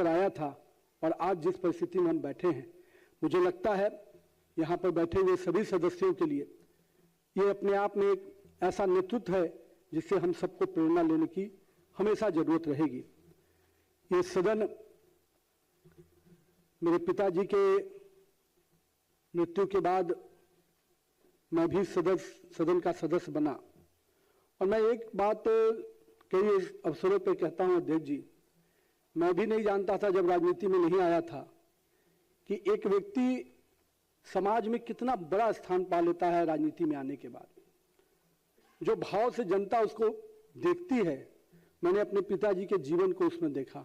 पर आया था और आज जिस परिस्थिति में हम बैठे हैं, मुझे लगता है यहाँ पर बैठे हुए सभी सदस्यों के लिए ये अपने आप में एक ऐसा नेतृत्व है जिससे हम सबको प्रेरणा लेने की हमेशा जरूरत रहेगी। ये सदन मेरे पिताजी के मृत्यु के बाद मैं भी सदन का सदस्य बना और मैं एक बात कई अवसरों पर कहता हूं अध्यक्ष जी, मैं भी नहीं जानता था जब राजनीति में नहीं आया था कि एक व्यक्ति समाज में कितना बड़ा स्थान पा लेता है राजनीति में आने के बाद। जो भाव से जनता उसको देखती है, मैंने अपने पिताजी के जीवन को उसमें देखा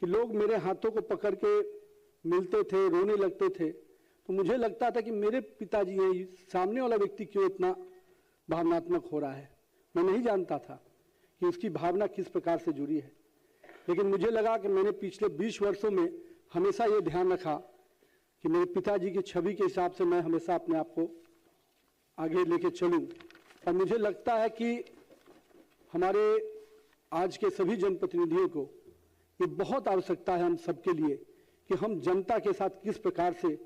कि लोग मेरे हाथों को पकड़ के मिलते थे, रोने लगते थे, तो मुझे लगता था कि मेरे पिताजी ये सामने वाला व्यक्ति क्यों इतना भावनात्मक हो रहा है। मैं नहीं जानता था कि उसकी भावना किस प्रकार से जुड़ी है, लेकिन मुझे लगा कि मैंने पिछले 20 वर्षों में हमेशा ये ध्यान रखा कि मेरे पिताजी की छवि के हिसाब से मैं हमेशा अपने आप को आगे लेके चलूं। और मुझे लगता है कि हमारे आज के सभी जनप्रतिनिधियों को ये बहुत आवश्यकता है हम सबके लिए कि हम जनता के साथ किस प्रकार से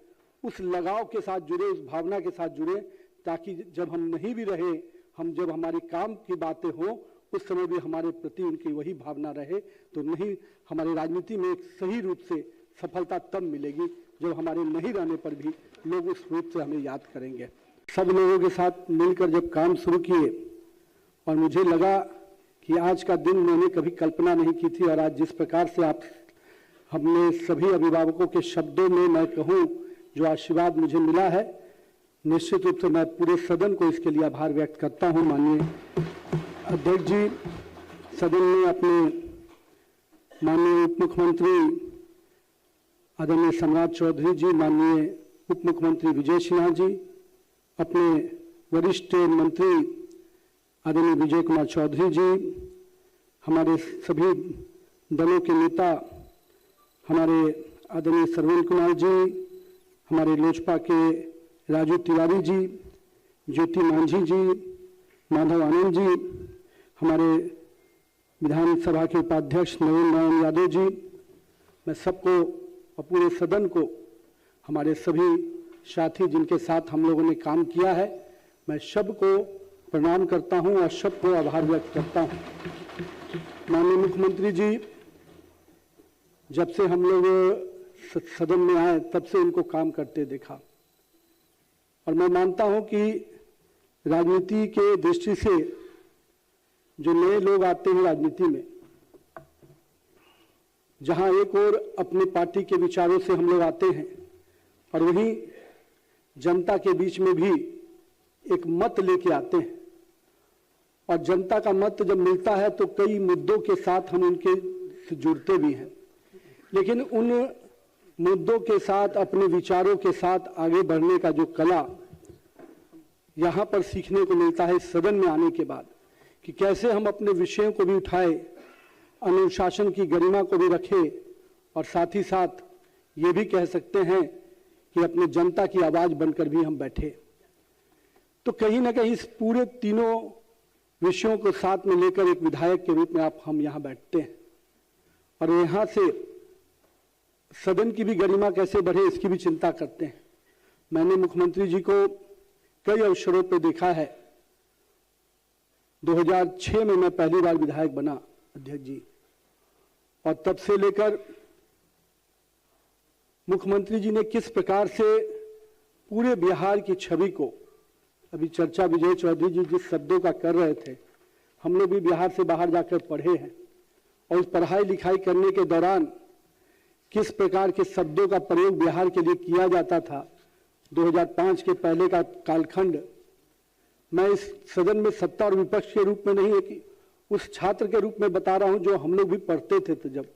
उस लगाव के साथ जुड़े, उस भावना के साथ जुड़े, ताकि जब हम नहीं भी रहे, हम जब हमारे काम की बातें हों उस समय भी हमारे प्रति उनकी वही भावना रहे, तो नहीं हमारी राजनीति में एक सही रूप से सफलता तब मिलेगी जब हमारे नहीं रहने पर भी लोग उस रूप से हमें याद करेंगे। सब लोगों के साथ मिलकर जब काम शुरू किए और मुझे लगा कि आज का दिन मैंने कभी कल्पना नहीं की थी और आज जिस प्रकार से आप हमने सभी अभिभावकों के शब्दों में मैं कहूँ जो आशीर्वाद मुझे मिला है, निश्चित रूप से मैं पूरे सदन को इसके लिए आभार व्यक्त करता हूँ। माननीय अध्यक्ष जी, सदन में अपने माननीय उप मुख्यमंत्री आदरणीय सम्राट चौधरी जी, माननीय उप मुख्यमंत्री विजय सिन्हा जी, अपने वरिष्ठ मंत्री आदरणीय विजय कुमार चौधरी जी, हमारे सभी दलों के नेता हमारे आदरणीय सरवीन कुमार जी, हमारे लोजपा के राजू तिवारी जी, ज्योति मांझी जी, माधव आनंद जी, हमारे विधानसभा के उपाध्यक्ष नवीन नारायण यादव जी, मैं सबको और पूरे सदन को, हमारे सभी साथी जिनके साथ हम लोगों ने काम किया है, मैं सबको प्रणाम करता हूं और सबको आभार व्यक्त करता हूं। माननीय मुख्यमंत्री जी, जब से हम लोग सदन में आए तब से इनको काम करते देखा और मैं मानता हूं कि राजनीति के दृष्टि से जो नए लोग आते हैं राजनीति में, जहां एक और अपनी पार्टी के विचारों से हम लोग आते हैं और वहीं जनता के बीच में भी एक मत लेके आते हैं और जनता का मत जब मिलता है तो कई मुद्दों के साथ हम उनके से जुड़ते भी हैं, लेकिन उन मुद्दों के साथ अपने विचारों के साथ आगे बढ़ने का जो कला यहाँ पर सीखने को मिलता है सदन में आने के बाद, कि कैसे हम अपने विषयों को भी उठाए, अनुशासन की गरिमा को भी रखे और साथ ही साथ ये भी कह सकते हैं कि अपने जनता की आवाज बनकर भी हम बैठे। तो कहीं ना कहीं इस पूरे तीनों विषयों को साथ में लेकर एक विधायक के रूप में हम यहाँ बैठते हैं और यहाँ से सदन की भी गरिमा कैसे बढ़े इसकी भी चिंता करते हैं। मैंने मुख्यमंत्री जी को कई अवसरों पर देखा है। 2006 में मैं पहली बार विधायक बना अध्यक्ष जी, और तब से लेकर मुख्यमंत्री जी ने किस प्रकार से पूरे बिहार की छवि को, अभी चर्चा विजय चौधरी जी जिस शब्दों का कर रहे थे, हम लोग भी बिहार से बाहर जाकर पढ़े हैं और उस पढ़ाई लिखाई करने के दौरान किस प्रकार के शब्दों का प्रयोग बिहार के लिए किया जाता था। 2005 के पहले का कालखंड मैं इस सदन में सत्ता और विपक्ष के रूप में नहीं है कि उस छात्र के रूप में बता रहा हूं जो हम लोग भी पढ़ते थे। तो जब